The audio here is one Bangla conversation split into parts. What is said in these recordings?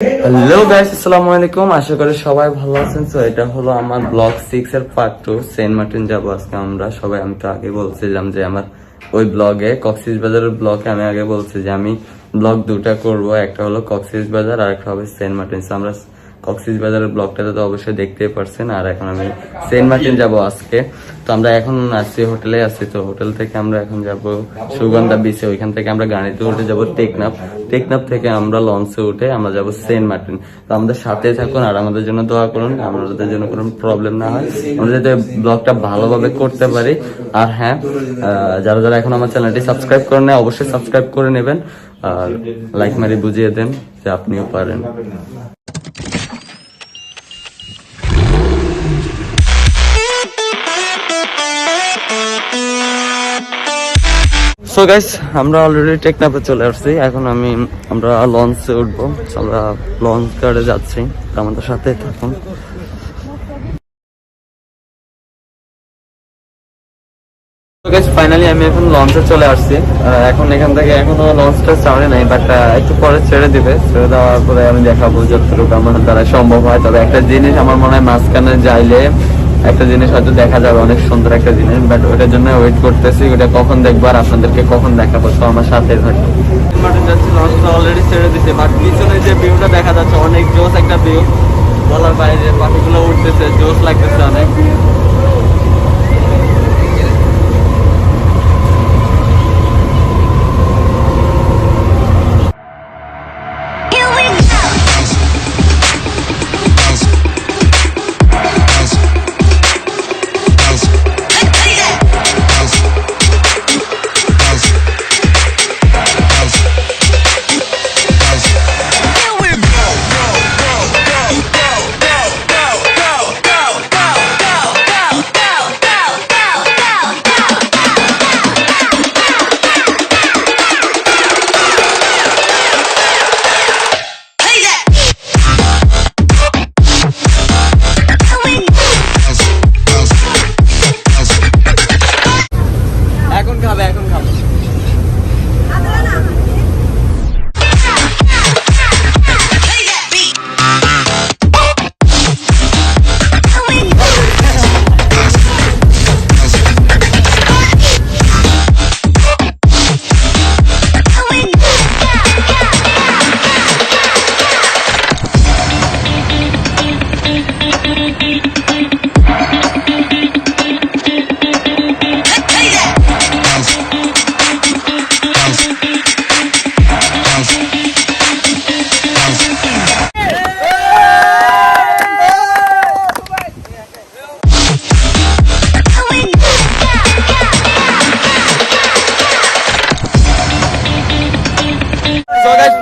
হ্যালো গাইস, আসসালামু আলাইকুম। আশা করি সবাই ভালো আছেন। তো এটা হলো আমার ব্লগ 6 এর পার্ট 2। সেন্ট মার্টিন যাবো আজকে আমরা সবাই। আমি তো আগে বলছিলাম যে আমার ওই ব্লগে কক্সবাজারের ব্লগে আমি আগে বলছি যে আমি ব্লগ দুটা করব, একটা হলো কক্সবাজার আর একটা হবে সেন্ট মার্টিন। আমরা কক্সবাজারের ব্লগটাতে তো অবশ্যই দেখতেই পারছেন। আর এখন আমি সেন্ট মার্টিন যাব আজকে। তো আমরা এখন আছি, হোটেলে আছি। তো হোটেল থেকে আমরা এখন যাব সুগন্ধা বিচে। ওইখান থেকে আমরা গাড়িতে উঠে যাব টেকনাফ থেকে আমরা লঞ্চে উঠে আমরা যাব সেন্ট মার্টিন। তো আমাদের সাথে থাকুন আর আমাদের জন্য দোয়া করুন, আমাদের জন্য কোনো প্রবলেম না হয়, আমরা যাতে ব্লগটা ভালোভাবে করতে পারি। আর হ্যাঁ, যারা যারা এখন আমার চ্যানেলটি সাবস্ক্রাইব করেন না অবশ্যই সাবস্ক্রাইব করে নেবেন আর লাইক মারি বুঝিয়ে দেন যে আপনিও পারেন। সো গাইস, আমরা অলরেডি টেকনাফে চলে আসছি। এখন আমরা লঞ্চে উঠবো। আমরা লঞ্চ গার্ডে যাচ্ছি, আমাদের সাথে থাকুন। ফাইনালি আমি এখন লঞ্চে চলে আসছি। এখন এখান থেকে এখনো লঞ্চটা ছাড়ে নাই, বাট একটু পরে ছেড়ে দিবে। ছেড়ে দেওয়ার পরে আমি দেখাবো যতটুকু আমার দ্বারা সম্ভব হয়। তবে একটা জিনিস আমার মনে হয় মাঝখানে যাইলে একটা জিনিস হয়তো দেখা যাবে, অনেক সুন্দর একটা জিনিস, বাট ওটার জন্য ওয়েট করতেছি। ওটা কখন দেখবো আর আপনাদেরকে কখন দেখাবো, তো আমার সাথে থাকবো। লঞ্চটা অলরেডি ছেড়ে দিচ্ছে, বাট পিছনে যে ভিউটা দেখা যাচ্ছে অনেক জোস একটা ভিউ, বলার বাইরে। পাখিগুলো উঠতেছে, জোস লাগতেছে অনেক।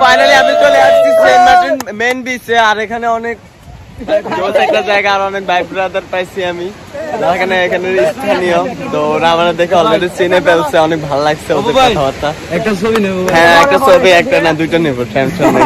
ফাইনালি আমি চলে আসছি সেন্ট মার্টিন মেইন বিচে। আর এখানে অনেক জোস একটা জায়গা আর অনেক ভাই ব্রাদার পাইছি আমি এখানে স্থানীয়। তো ওরা আমার দেখে অলরেডি চিনে ফেলছে, অনেক ভালো লাগছে ওদের কথাবার্তা। একটা ছবি নেবো? হ্যাঁ, একটা ছবি, একটা না দুইটা নেবো, টেনশন নেই।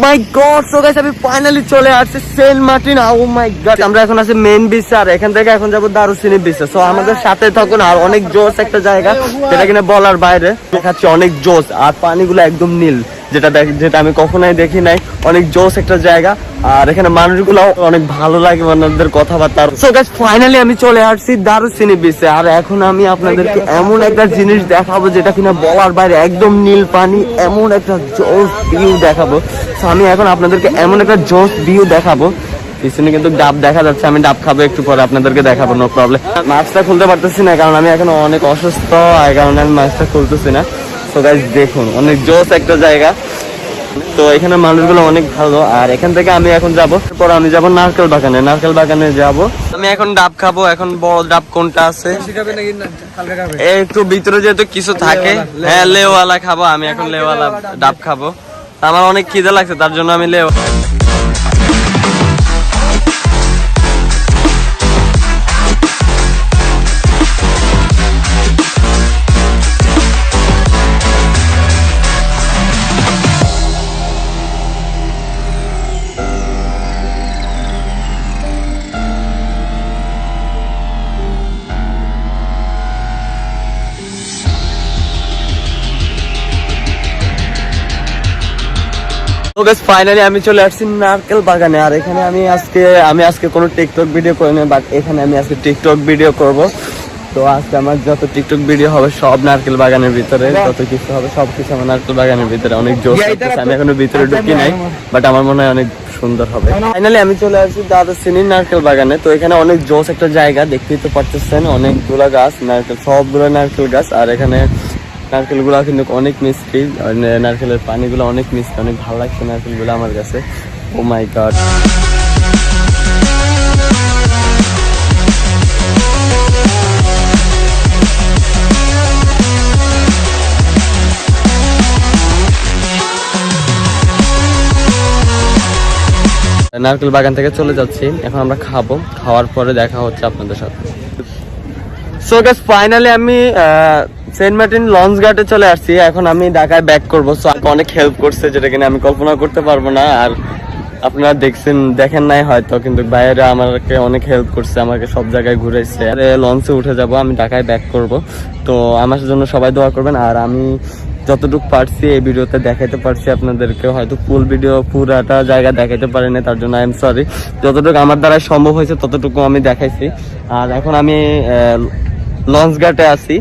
মাই গড, সো গাইস আমি ফাইনালি চলে আসছি সেন্ট মার্টিন। ও মাই গড, আমরা এখন আছি মেইন বিচ আর এখান থেকে এখন যাবো দারুচিনি বিচে। সো আমাদের সাথে থাকুন। আর অনেক জোস একটা জায়গা, যেটা কিনা বলার বাইরে। দেখাচ্ছি অনেক জোস, আর পানিগুলো একদম নীল, যেটা আমি কখনোই দেখি নাই। অনেক জোস একটা জায়গা, আর এখানে মানুষগুলো অনেক ভালো লাগে, ওনাদের কথাবার্তা। সো গাইস ফাইনালি আমি চলে আসছি দারুচিনি বিচে। আর এখন আমি আপনাদেরকে এমন একটা জিনিস দেখাবো যেটা কিনা বলার বাইরে, একদম নীল পানি, এমন একটা জোস ভিউ দেখাবো। আমি এখন আপনাদেরকে এমন একটা জোস ভিউ দেখাবো। পিছনে কিন্তু ডাব দেখা যাচ্ছে, আমি ডাব খাবো একটু পরে, আপনাদেরকে দেখাবো, নো প্রবলেম। মাছটা খুলতে পারতেছি না কারণ আমি এখন অনেক অসুস্থ, এই কারণে আমি মাছটা খুলতেছি না। তো গাইস দেখুন, অনেক জোস একটা জায়গা। তো এখানে মানুষগুলো অনেক ভালো। আর এখান থেকে আমি এখন যাবো, পর আমি যাবো নারকেল বাগানে যাবো। আমি এখন ডাব খাবো। এখন বড় ডাব কোনটা আছে একটু ভিতরে যেহেতু কিছু থাকে, হ্যাঁ লেওয়ালা খাবো। আমি এখন লেওয়ালা ডাব খাবো। আমার অনেক খিদে লাগছে, তার জন্য আমি তো গাইস ফাইনালি আমি চলে আসছি নারকেল বাগানে। আর এখানে আমি আজকে কোনো টিকটক ভিডিও করি না, বাট এখানে আমি আজকে টিকটক ভিডিও করব। তো আজকে আমার যত টিকটক ভিডিও হবে সব নারকেল বাগানের ভিতরে, যত কিছু হবে সবকিছু আমার নারকেল বাগানের ভিতরে। অনেক জোশ লাগতেছে, আমি এখনো ভিতরে ঢুকি নাই, বাট আমার মনে হয় অনেক সুন্দর হবে। ফাইনালি আমি চলে আসছি দারুচিনির নারকেল বাগানে। তো এখানে অনেক জোশ একটা জায়গা, দেখতেই তো পাচ্ছেন, অনেকগুলো গাছ নারকেল, সবগুলো নারকেল গাছ। আর এখানে নারকেল গুলা কিন্তু অনেক মিষ্টি, নারকেলের পানিগুলো অনেক মিষ্টি, অনেক ভালো লাগছে নারকেল গুলো আমার কাছে। ও মাই গড। নারকেল বাগান থেকে চলে যাচ্ছি, এখন আমরা খাবো, খাওয়ার পরে দেখা হচ্ছে আপনাদের সাথে। সো গাইস ফাইনালি আমি সেন্ট মার্টিন লঞ্চ ঘাটে চলে আসছি, এখন আমি ঢাকায় ব্যাক করবো। সো অনেক হেল্প করছে, যেটা কিনা আমি কল্পনা করতে পারবো না। আর আপনারা দেখেন নাই হয়তো, কিন্তু বাইরে আমাকে অনেক হেল্প করছে, আমাকে সব জায়গায় ঘুরেছে। লঞ্চে উঠে যাব, আমি ঢাকায় ব্যাক করব। তো আমার জন্য সবাই দোয়া করবেন। আর আমি যতটুকু পারছি এই ভিডিওতে দেখাইতে পারছি আপনাদেরকে, হয়তো ফুল ভিডিও পুরাটা জায়গা দেখাইতে পারিনি, তার জন্য আই এম সরি। যতটুকু আমার দ্বারা সম্ভব হয়েছে ততটুকু আমি দেখাইছি। আর এখন আমি লঞ্চ ঘাটে আছি,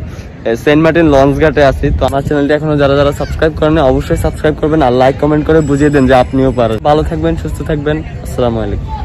সেন্ট মার্টিন লঞ্চ ঘাটে আছি। তো আমার চ্যানেলটি এখনো যারা সাবস্ক্রাইব করেন অবশ্যই সাবস্ক্রাইব করবেন, আর লাইক কমেন্ট করে বুঝিয়ে দেন যে আপনিও পারেন। ভালো থাকবেন, সুস্থ থাকবেন, আসসালামু আলাইকুম।